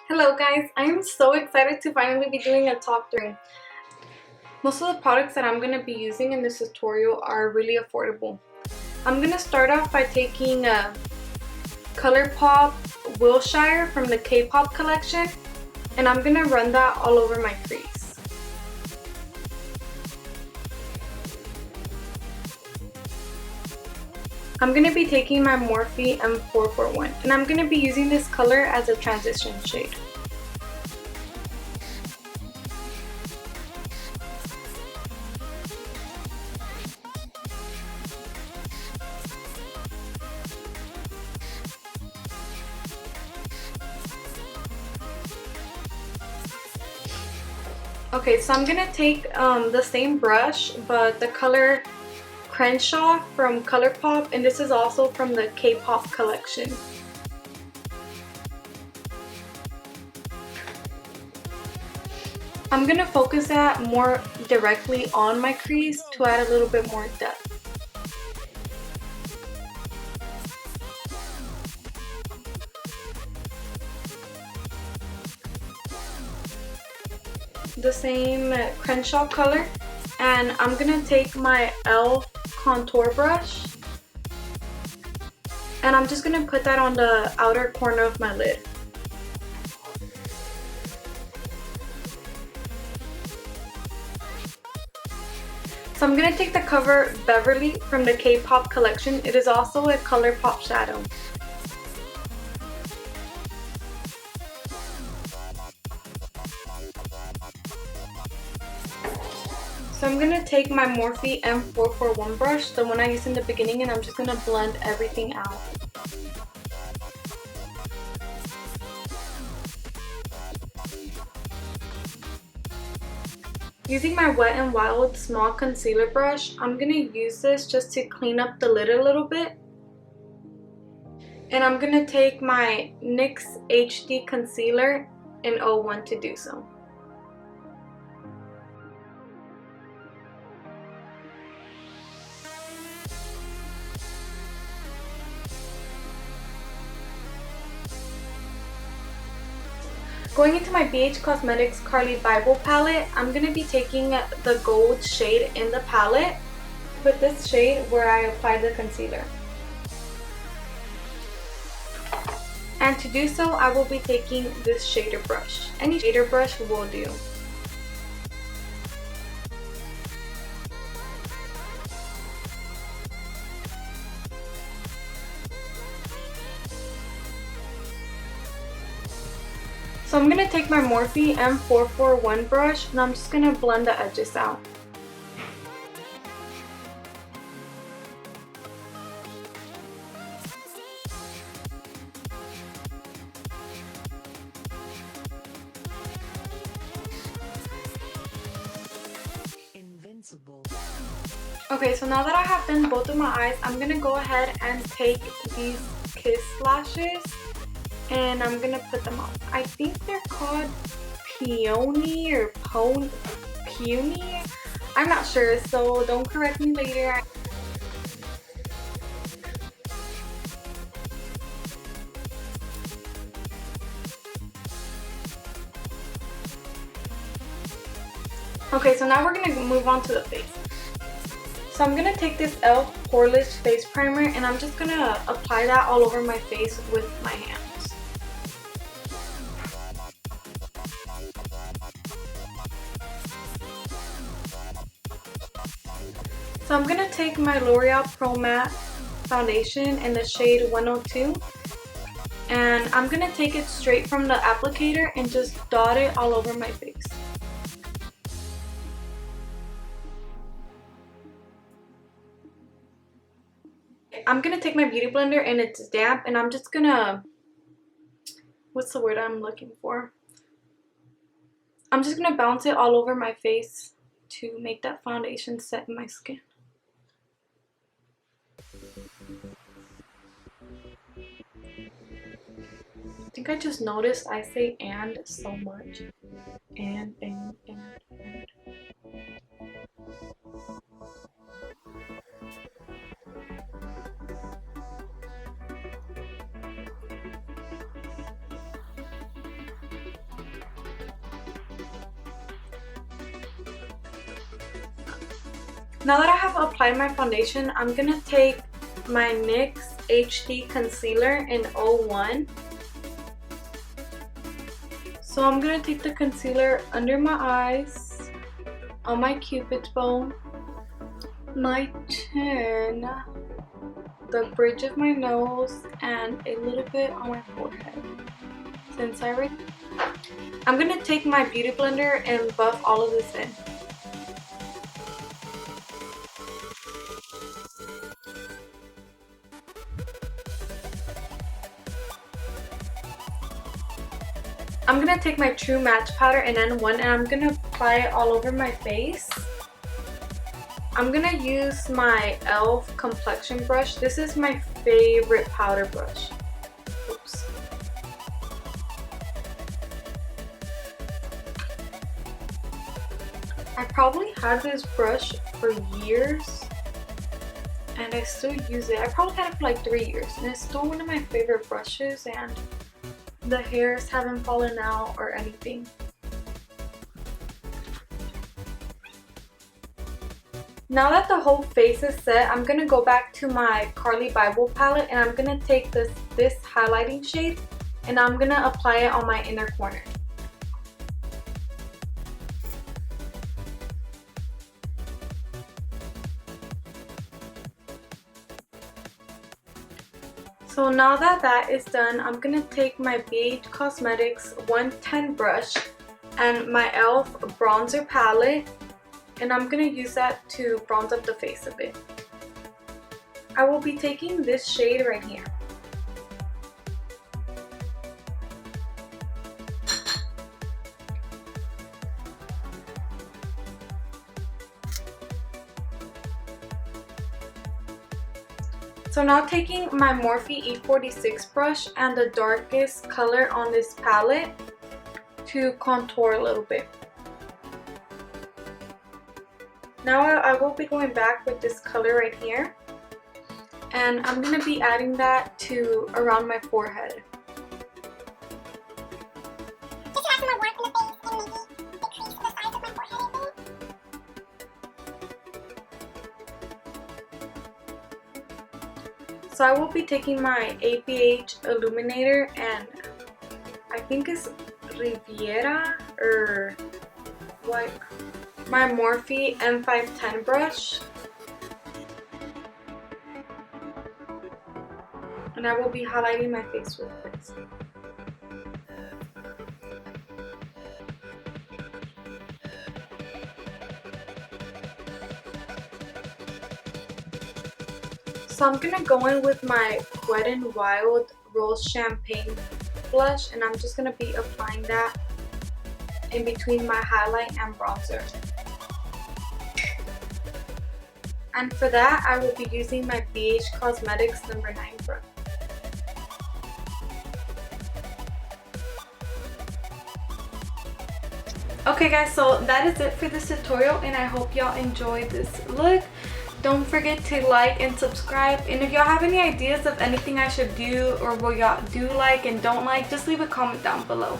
Hello guys, I am so excited to finally be doing a top 3. Most of the products that I'm going to be using in this tutorial are really affordable. I'm going to start off by taking a Colourpop Wilshire from the Kae Pop Collection, and I'm going to run that all over my crease. I'm going to be taking my Morphe M441, and I'm going to be using this color as a transition shade. Okay, so I'm going to take the same brush, but the color Crenshaw from Colourpop, and this is also from the Kae Pop Collection. I'm going to focus that more directly on my crease to add a little bit more depth. The same Crenshaw color, and I'm going to take my e.l.f. contour brush, and I'm just going to put that on the outer corner of my lid. So I'm going to take the cover Beverly from the Kae Pop Collection. It is also a Colourpop shadow. So I'm going to take my Morphe M441 brush, the one I used in the beginning, and I'm just going to blend everything out. Using my Wet n Wild small concealer brush, I'm going to use this just to clean up the lid a little bit. And I'm going to take my NYX HD Concealer in 01 to do so. Going into my BH Cosmetics Carli Bybel palette, I'm going to be taking the gold shade in the palette. Put this shade where I applied the concealer. And to do so, I will be taking this shader brush. Any shader brush will do. So I'm going to take my Morphe M441 brush, and I'm just going to blend the edges out. Invincible. Okay, so now that I have done both of my eyes, I'm going to go ahead and take these Kiss lashes, and I'm gonna put them on. I think they're called Peony or Peony. I'm not sure, so don't correct me later. Okay, so now we're gonna move on to the face. So I'm gonna take this e.l.f. Poreless face primer, and I'm just gonna apply that all over my face with my hands. So I'm going to take my L'Oreal Pro Matte foundation in the shade 102, and I'm going to take it straight from the applicator and just dot it all over my face. I'm going to take my beauty blender, and it's damp, and I'm just going to, what's the word I'm looking for? I'm just going to bounce it all over my face to make that foundation set in my skin. I think I just noticed I say "and" so much. And. Now that I have applied my foundation, I'm going to take my NYX HD Concealer in 01. So I'm going to take the concealer under my eyes, on my cupid's bow, my chin, the bridge of my nose, and a little bit on my forehead. I'm going to take my beauty blender and buff all of this in. I'm going to take my True Match powder in N1 and I'm going to apply it all over my face. I'm going to use my e.l.f. Complexion Brush. This is my favorite powder brush. Oops. I probably had this brush for years and I still use it. I probably had it for like 3 years and it's still one of my favorite brushes, and the hairs haven't fallen out or anything. Now that the whole face is set, I'm going to go back to my Carli Bybel palette and I'm going to take this highlighting shade and I'm going to apply it on my inner corner. So now that that is done, I'm going to take my BH Cosmetics 110 brush and my e.l.f. bronzer palette, and I'm going to use that to bronze up the face a bit. I will be taking this shade right here. So now taking my Morphe E46 brush and the darkest color on this palette to contour a little bit. Now I will be going back with this color right here and I'm going to be adding that to around my forehead. Just to add some more warmth in the face and maybe decrease the size of my forehead a bit. So I will be taking my APH Illuminator and I think it's Riviera or what? My Morphe M441 brush. And I will be highlighting my face with this. So I'm going to go in with my Wet n Wild Rose Champagne blush and I'm just going to be applying that in between my highlight and bronzer. And for that, I will be using my BH Cosmetics No. 9 brush. Okay guys, so that is it for this tutorial and I hope y'all enjoyed this look. Don't forget to like and subscribe, and if y'all have any ideas of anything I should do or what y'all do like and don't like, just leave a comment down below.